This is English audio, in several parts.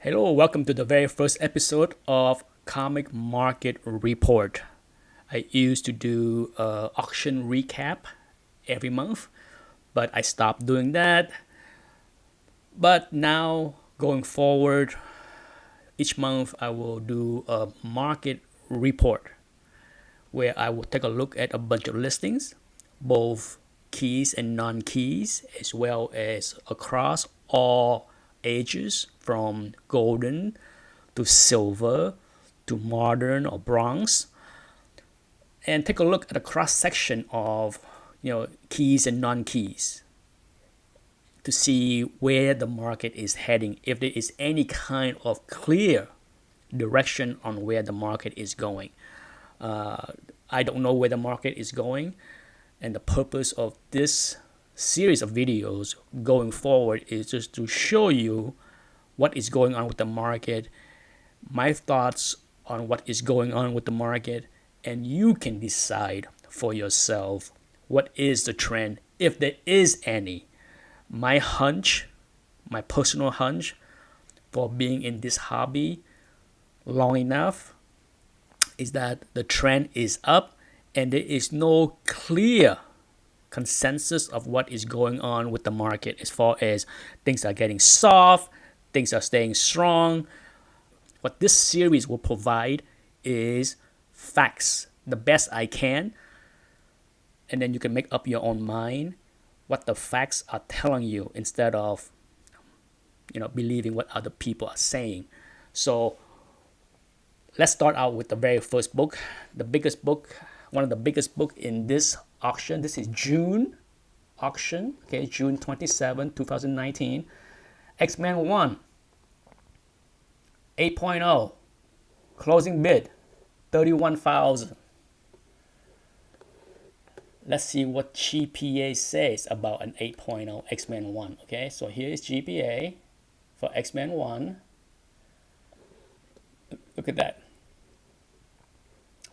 Hello, welcome to the very first episode of Comic Market Report. I used to do auction recap every month, but I stopped doing that. But now, going forward, each month I will do a market report where I will take a look at a bunch of listings, both keys and non-keys, as well as across all ages from golden to silver to modern or bronze, and take a look at a cross section of keys and non-keys to see where the market is heading, if there is any kind of clear direction on where the market is going. I don't know where the market is going, and the purpose of this series of videos going forward is just to show you what is going on with the market, my thoughts on what is going on with the market, and you can decide for yourself what is the trend, if there is any. My hunch, my personal hunch for being in this hobby long enough is that the trend is up and there is no clear consensus of what is going on with the market as far as things are getting soft, things are staying strong. What this series will provide is facts, the best I can, and then you can make up your own mind what the facts are telling you instead of believing what other people are saying. So let's start out with the very first book, the biggest book, one of the biggest book in this auction. This is June auction, okay, June 27, 2019. X-Men 1, 8.0, closing bid, 31,000. Let's see what GPA says about an 8.0 X-Men 1, okay? So here is GPA for X-Men 1. Look at that.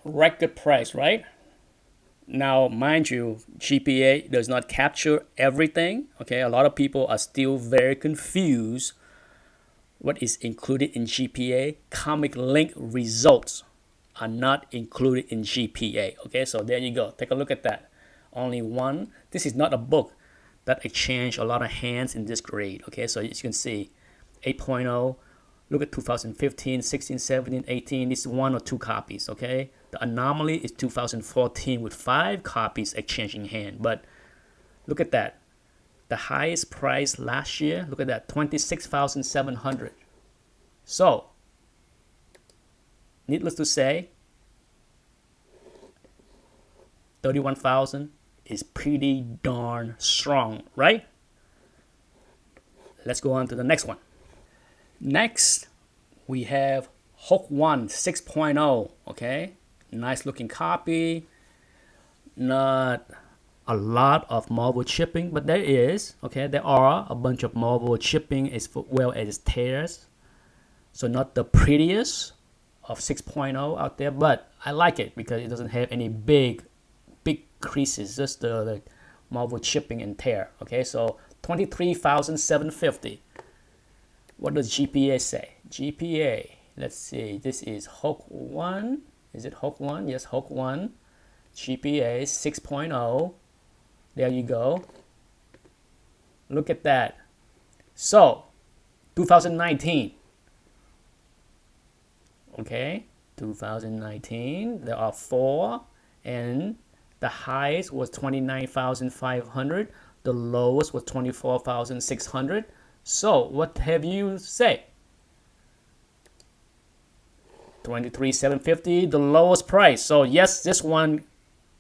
Record price, right? Now, mind you, GPA does not capture everything. Okay, a lot of people are still very confused what is included in GPA. comiclink results are not included in GPA. Okay, so there you go. Take a look at that. Only one. This is not a book that exchanged a lot of hands in this grade. Okay, so as you can see, 8.0. Look at 2015, 16, 17, 18. This is one or two copies, okay? The anomaly is 2014 with 5 copies exchanging hand. But look at that. The highest price last year, look at that, 26,700. So, needless to say, 31,000 is pretty darn strong, right? Let's go on to the next one. Next, we have Hulk 1 6.0, okay? Nice looking copy. Not a lot of Marvel chipping, but there is, okay? There are a bunch of Marvel chipping as well as tears. So not the prettiest of 6.0 out there, but I like it because it doesn't have any big creases, just the Marvel chipping and tear, okay? So 23,750. What does GPA say? GPA, let's see, this is Hulk 1. Is it Hulk 1? Yes, Hulk 1. GPA 6.0. There you go. Look at that. So, 2019. Okay, 2019. There are 4. And the highest was 29,500. The lowest was 24,600. So, what have you say? 23,750, the lowest price. So, yes, this one,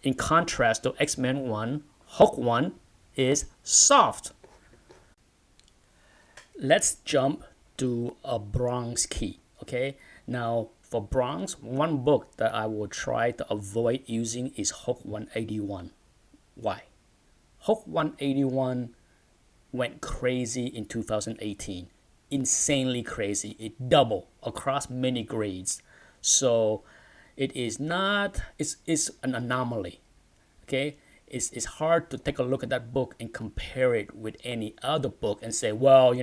in contrast to X-Men 1, Hulk 1 is soft. Let's jump to a bronze key, okay? Now, for bronze, one book that I will try to avoid using is Hulk 181. Why? Hulk 181 went crazy in 2018. Insanely crazy. It doubled across many grades. So it is not, it's an anomaly. Okay? It's hard to take a look at that book and compare it with any other book and say, well,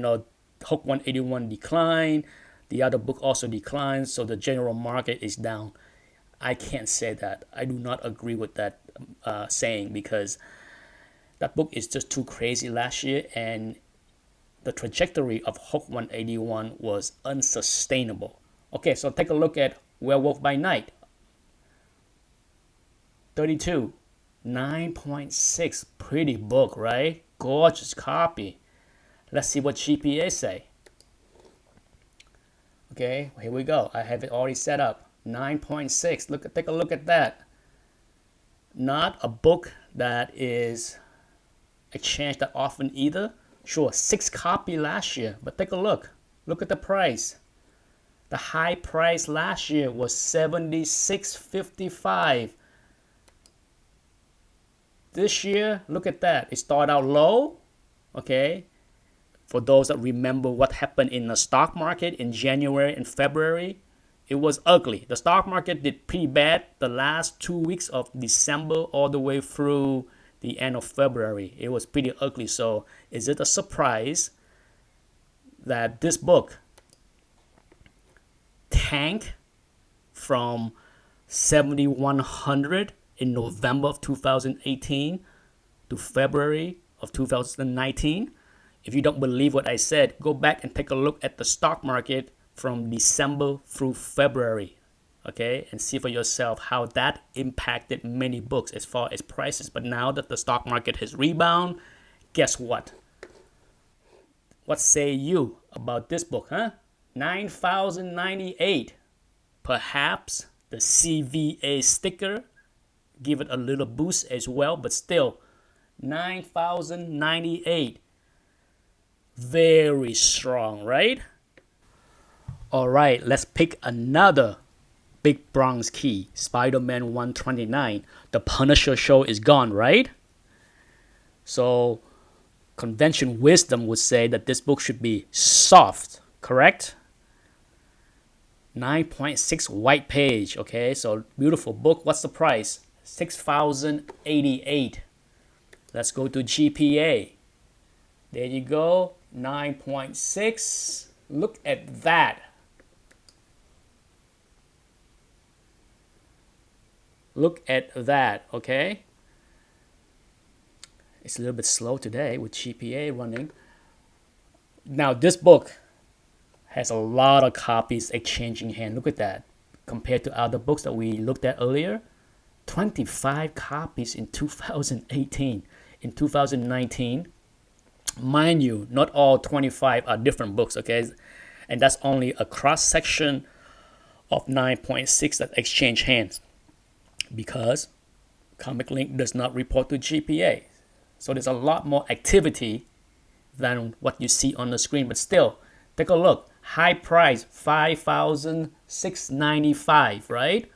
Hulk 181 declined, The other book also declined, so the general market is down. I can't say that. I do not agree with that saying, because that book is just too crazy last year, and the trajectory of Hook 181 was unsustainable. Okay, so take a look at Werewolf by Night. 32, 9.6, pretty book, right? Gorgeous copy. Let's see what GPA say. Okay, here we go. I have it already set up. 9.6. Take a look at that. Not a book that is exchanged that often either. Sure, 6 copy last year, but take a look. Look at the price. The high price last year was $76.55. This year, look at that. It started out low, okay? For those that remember what happened in the stock market in January and February, it was ugly. The stock market did pretty bad the last 2 weeks of December all the way through the end of February. It was pretty ugly. So is it a surprise that this book tanked from 7,100 in November of 2018 to February of 2019? If you don't believe what I said, go back and take a look at the stock market from December through February, okay, and see for yourself how that impacted many books as far as prices. But now that the stock market has rebounded, guess what? What say you about this book, huh? 9,098. Perhaps the CVA sticker give it a little boost as well, but still 9,098. Very strong, right? All right, let's pick another big bronze key. Spider-Man 129. The Punisher show is gone, right? So convention wisdom would say that this book should be soft, correct? 9.6 white page, okay? So beautiful book. What's the price? 6,088. Let's go to GPA. There you go, 9.6. Look at that. Look at that, okay? It's a little bit slow today with GPA running. Now this book has a lot of copies exchanging hand. Look at that. Compared to other books that we looked at earlier, 25 copies in 2018. In 2019, mind you, not all 25 are different books, okay? And that's only a cross section of 9.6 that exchange hands, because comiclink does not report to GPA. So there's a lot more activity than what you see on the screen. But still, take a look. High price, 5,695, right?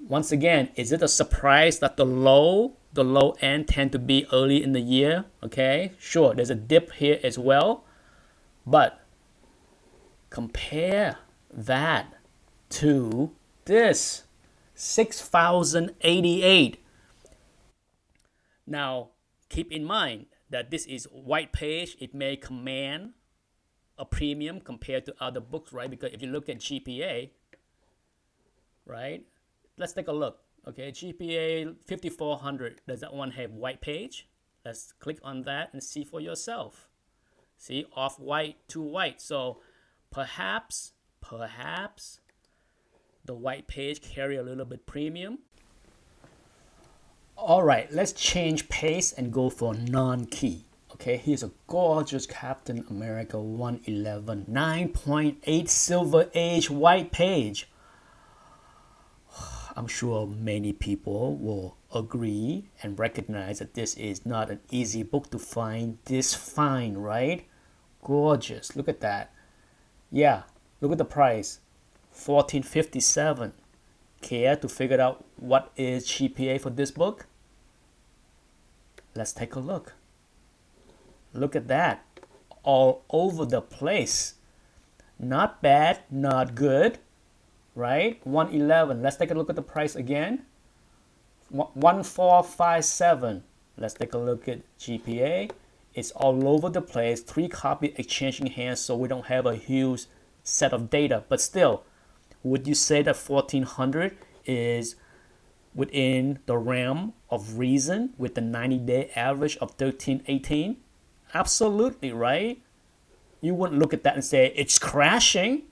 Once again, is it a surprise that the low end tend to be early in the year? Okay, sure, there's a dip here as well. But compare that to this, 6,088. Now, keep in mind that this is white page. It may command a premium compared to other books, right? Because if you look at GPA, right? Let's take a look. Okay, GPA 5400. Does that one have white page? Let's click on that and see for yourself. See, off white to white. So perhaps the white page carry a little bit premium. All right, let's change pace and go for non-key. Okay, here's a gorgeous Captain America 111, 9.8 Silver Age white page. I'm sure many people will agree and recognize that this is not an easy book to find this fine, right? Gorgeous. Look at that. Yeah, look at the price. $14.57. Care to figure out what is GPA for this book? Let's take a look. Look at that. All over the place. Not bad, not good, right? 111. Let's take a look at the price again. 1457. Let's take a look at GPA. It's all over the place. 3 copy exchanging hands, so we don't have a huge set of data. But still, would you say that 1400 is within the realm of reason with the 90-day average of 1318? Absolutely, right? You wouldn't look at that and say it's crashing,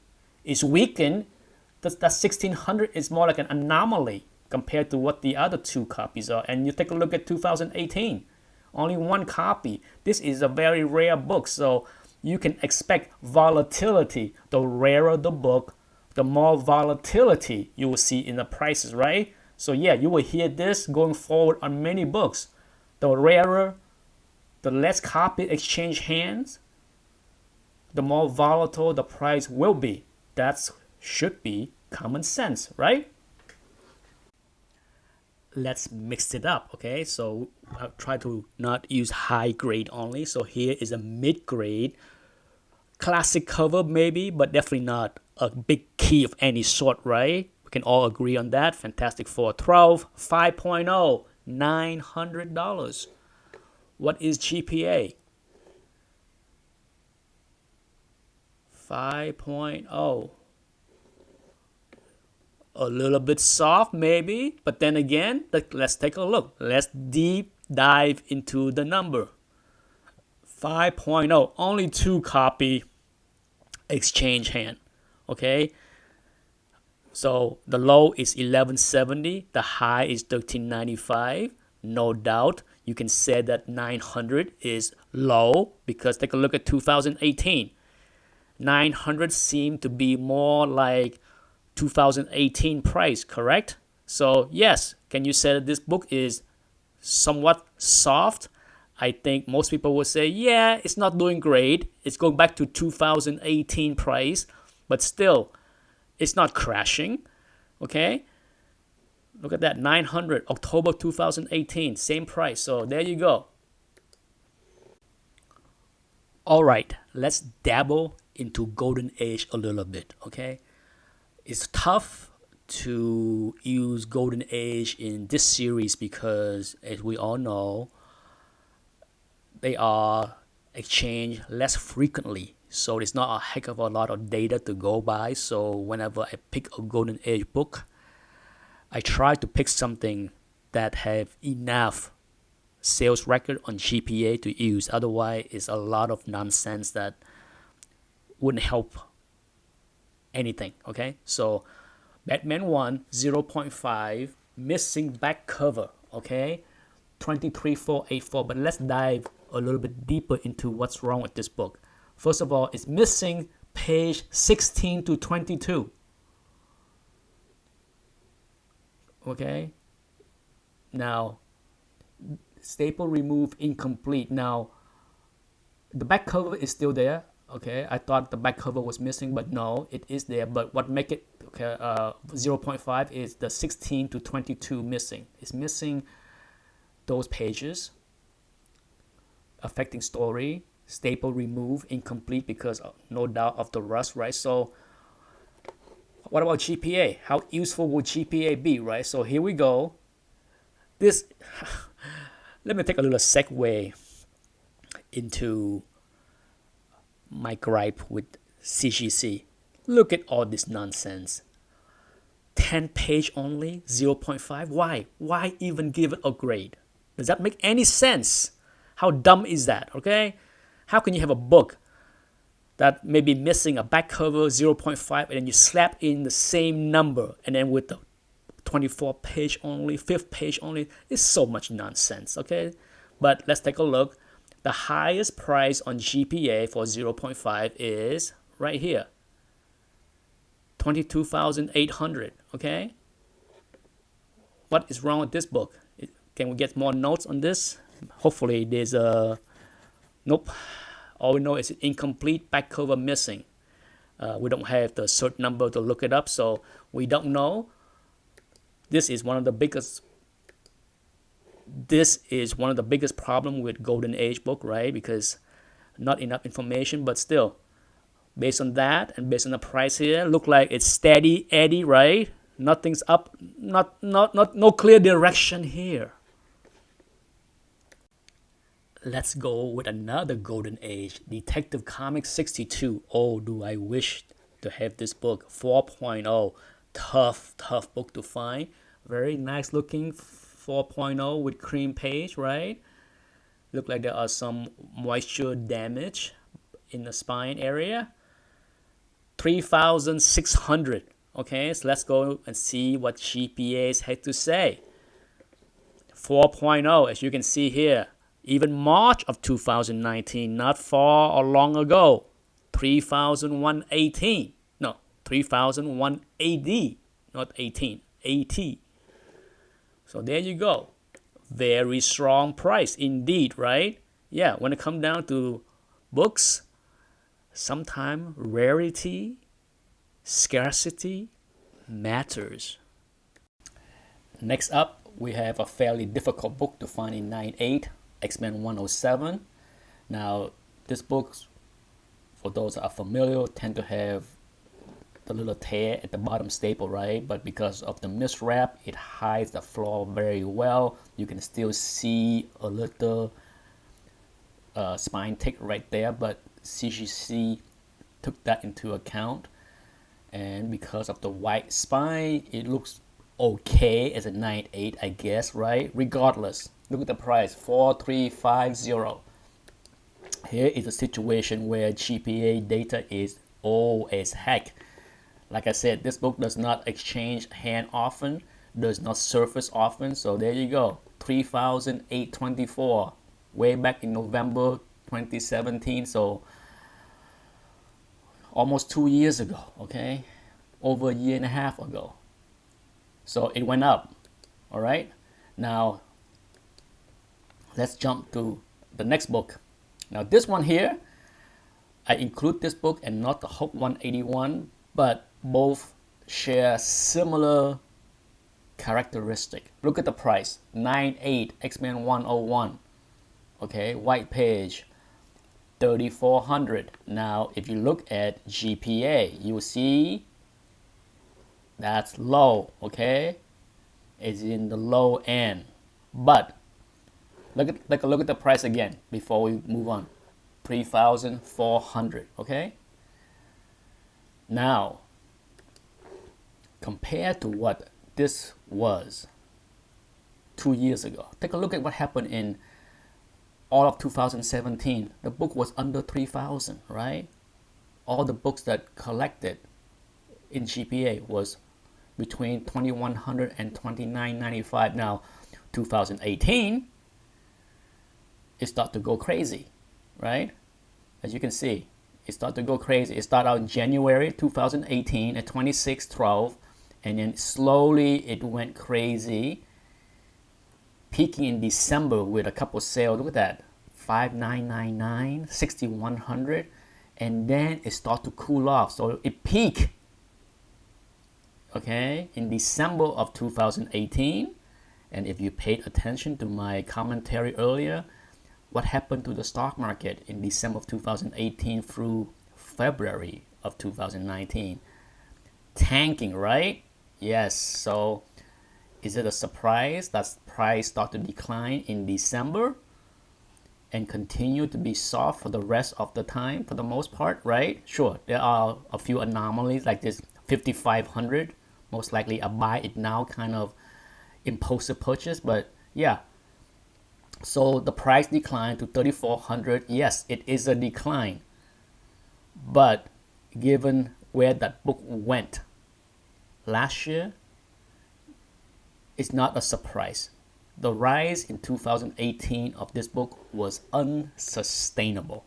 it's weakened. That 1600 is more like an anomaly compared to what the other two copies are. And you take a look at 2018, only one copy. This is a very rare book, so you can expect volatility. The rarer the book, the more volatility you will see in the prices, right? So yeah, you will hear this going forward on many books. The rarer, the less copy exchange hands, the more volatile the price will be. That should be common sense, right? Let's mix it up, okay? So I'll try to not use high grade only. So here is a mid grade, classic cover maybe, but definitely not a big key of any sort, right? We can all agree on that. Fantastic Four 12, 5.0, $900. What is GPA? 5.0. A little bit soft maybe, but then again, let's take a look. Let's deep dive into the number. 5.0, only 2 copy exchange hand, okay? So the low is 1170, the high is 1395. No doubt you can say that 900 is low because take a look at 2018. 900 seemed to be more like 2018 price, correct? So yes, can you say that this book is somewhat soft? I think most people will say, yeah, it's not doing great. It's going back to 2018 price, but still, it's not crashing, okay? Look at that, 900, October 2018, same price. So there you go. All right, let's dabble into Golden Age a little bit, okay? It's tough to use Golden Age in this series because, as we all know, they are exchanged less frequently. So there's not a heck of a lot of data to go by. So whenever I pick a Golden Age book, I try to pick something that have enough sales record on GPA to use. Otherwise, it's a lot of nonsense that wouldn't help anything, okay? So Batman 1, 0.5, missing back cover, okay? 23484, but let's dive a little bit deeper into what's wrong with this book. First of all, it's missing page 16 to 22. Okay? Now, staple removed incomplete. Now, the back cover is still there. Okay, I thought the back cover was missing, but no, it is there. But what make it 0.5 is the 16 to 22 missing. It's missing those pages. Affecting story, staple removed, incomplete because no doubt of the rust, right? So what about GPA? How useful would GPA be, right? So here we go. This, let me take a little segue into my gripe with CGC. Look at all this nonsense. 10 page only, 0.5. Why? Why even give it a grade? Does that make any sense? How dumb is that, okay? How can you have a book that may be missing a back cover, 0.5, and then you slap in the same number, and then with the 24 page only, 5th page only, it's so much nonsense, okay? But let's take a look. The highest price on GPA for 0.5 is right here, 22,800, okay? What is wrong with this book? Can we get more notes on this? Hopefully there's a, nope. All we know is incomplete, back cover missing. We don't have the cert number to look it up, so we don't know. This is one of the biggest problem with Golden Age book, right? Because not enough information, but still, based on that and based on the price here, look like it's steady Eddie, right? Nothing's up, no clear direction here. Let's go with another Golden Age, Detective Comics 62. Oh, do I wish to have this book. 4.0, tough book to find. Very nice looking 4.0 with cream page, right? Look like there are some moisture damage in the spine area. 3,600. Okay, so let's go and see what GPAs had to say. 4.0, as you can see here, even March of 2019, not far or long ago, 3,118. No, 3,001 AD, not 18, AT. So there you go. Very strong price indeed, right? Yeah, when it comes down to books, sometimes rarity, scarcity matters. Next up, we have a fairly difficult book to find in 9.8, X-Men 107. Now, this book, for those that are familiar, tend to have the little tear at the bottom staple, right? But because of the miswrap, it hides the flaw very well. You can still see a little spine tick right there, but CGC took that into account. And because of the white spine, it looks okay as a 9.8, I guess, right? Regardless, look at the price, 4,350. Here is a situation where GPA data is old as heck. Like I said, this book does not exchange hand often, does not surface often. So there you go, 3,824, way back in November 2017. So almost 2 years ago, okay? Over a year and a half ago. So it went up, all right? Now, let's jump to the next book. Now this one here, I include this book and not the Hulk 181, but both share similar characteristic. Look at the price, 9.8 X-Men 101, okay? White page, 3,400. Now, if you look at GPA, you will see that's low, okay? It's in the low end. But look at the price again before we move on. 3,400, okay? Now, compared to what this was 2 years ago, take a look at what happened in all of 2017. The book was under 3,000, right? All the books that collected in GPA was between 2,100 and 2,995. Now, 2018, it started to go crazy, right? As you can see, it started to go crazy. It started out in January 2018 at 2612, and then slowly it went crazy, peaking in December with a couple sales. Look at that, 5,999, 6,100, and then it started to cool off. So it peaked, okay, in December of 2018. And if you paid attention to my commentary earlier, what happened to the stock market in December of 2018 through February of 2019? Tanking, right? Yes. So is it a surprise that price started to decline in December and continue to be soft for the rest of the time for the most part, right? Sure, there are a few anomalies like this 5,500, most likely a buy it now kind of impulsive purchase, but yeah. So the price declined to 3,400. Yes, it is a decline, but given where that book went last year, it's not a surprise. The rise in 2018 of this book was unsustainable.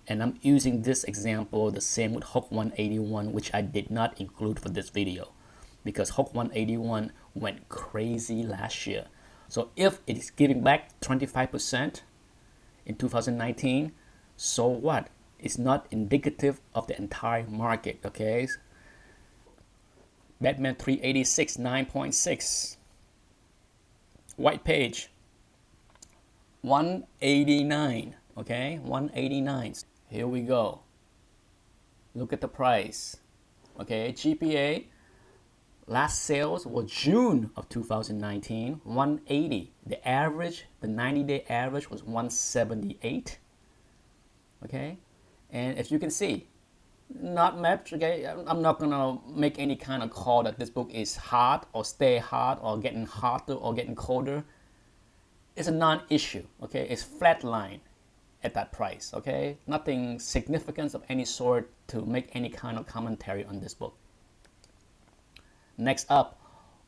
And I'm using this example the same with Hulk 181, which I did not include for this video because Hulk 181 went crazy last year. So if it is giving back 25% in 2019, so what? It's not indicative of the entire market, okay? Batman 386, 9.6. White page, 189, okay? 189. Here we go. Look at the price, okay? GPA, last sales was June of 2019, 180. The average, the 90-day average was 178, okay? And as you can see, Not much. Okay, I'm not gonna make any kind of call that this book is hot or stay hot or getting hotter or getting colder. It's a non-issue. Okay, it's flatline at that price. Okay, nothing significant of any sort to make any kind of commentary on this book. Next up,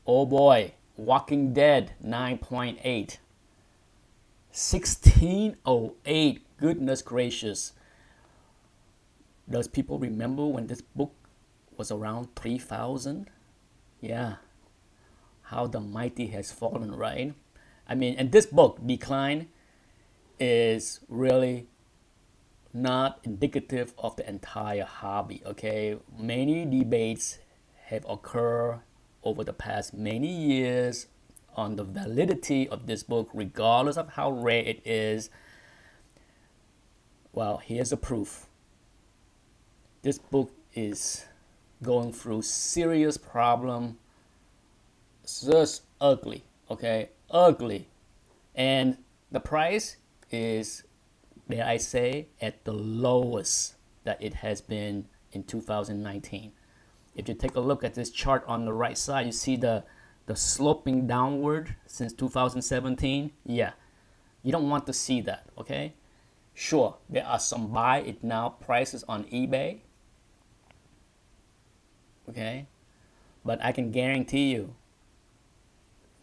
oh boy, Walking Dead 9.8. 1608. Goodness gracious. Does people remember when this book was around 3,000? Yeah. How the mighty has fallen, right? I mean, and this book, Decline, is really not indicative of the entire hobby, okay? Many debates have occurred over the past many years on the validity of this book, regardless of how rare it is. Well, here's the proof. This book is going through serious problem, just ugly, okay? Ugly. And the price is, dare I say, at the lowest that it has been in 2019. If you take a look at this chart on the right side, you see the sloping downward since 2017. Yeah, you don't want to see that, okay? Sure, there are some buy it now prices on eBay, okay? But I can guarantee you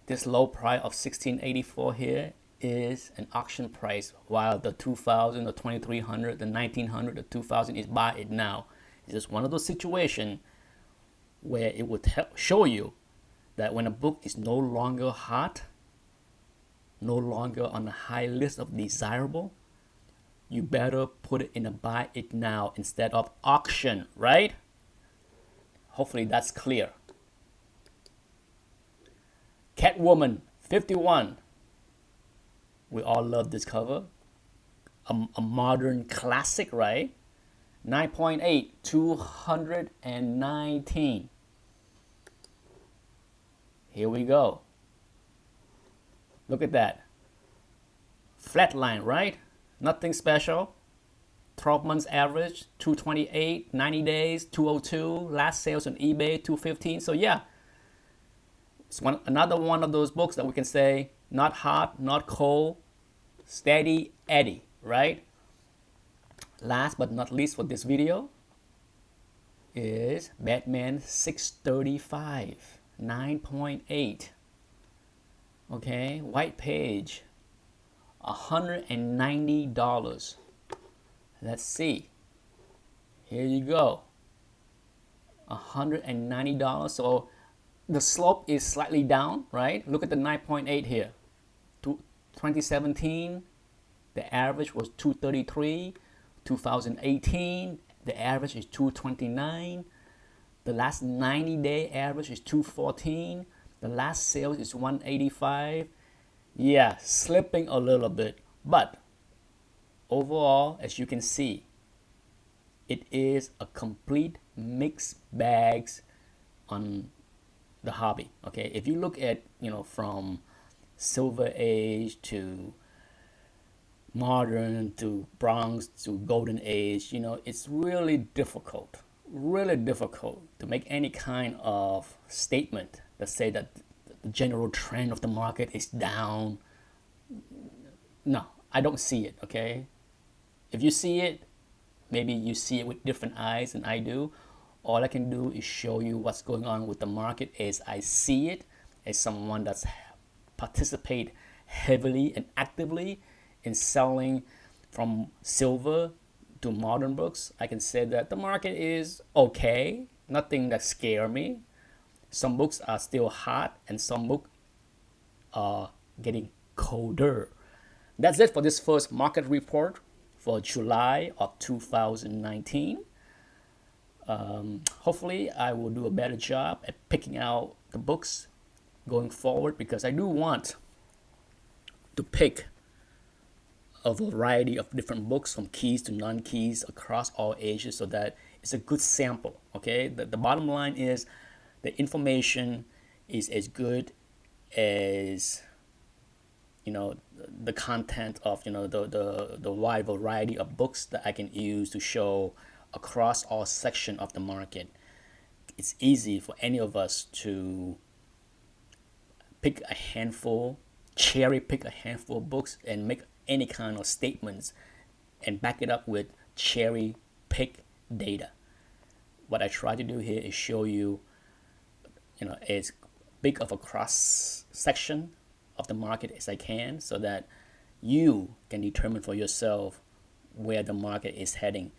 this low price of 1684 here is an auction price, while the 2000, the 2300, the 1900, the 2000 is buy it now. It's just one of those situations where it would show you that when a book is no longer hot, no longer on the high list of desirable, you better put it in a buy it now instead of auction, right? Hopefully that's clear. Catwoman 51. We all love this cover. A modern classic, right? 9.8, 219. Here we go. Look at that. Flat line, right? Nothing special. 12 months average, 228, 90 days, 202. Last sales on eBay, 215. So yeah, it's another one of those books that we can say, not hot, not cold, steady Eddie, right? Last but not least for this video is Batman 635, 9.8. Okay, white page, $190. Let's see. Here you go. $190. So the slope is slightly down, right? Look at the 9.8 here. 2017, the average was 233. 2018, the average is 229. The last 90-day average is 214. The last sales is 185. Yeah, slipping a little bit, but overall, as you can see, it is a complete mixed bags on the hobby. Okay, if you look at, from Silver Age to modern to bronze to golden age, it's really difficult to make any kind of statement that say that the general trend of the market is down. No, I don't see it. Okay, if you see it, maybe you see it with different eyes than I do. All I can do is show you what's going on with the market as I see it, as someone that's participate heavily and actively in selling from silver to modern books. I can say that the market is okay, nothing that scare me. Some books are still hot and some books are getting colder. That's it for this first market report for July of 2019. Hopefully I will do a better job at picking out the books going forward, because I do want to pick a variety of different books from keys to non-keys across all ages, so that it's a good sample. Okay, the bottom line is the information is as good as the content of the wide variety of books that I can use to show across all sections of the market. It's easy for any of us to pick a handful, cherry pick a handful of books and make any kind of statements and back it up with cherry pick data. What I try to do here is show you, as big of a cross section of the market as I can, so that you can determine for yourself where the market is heading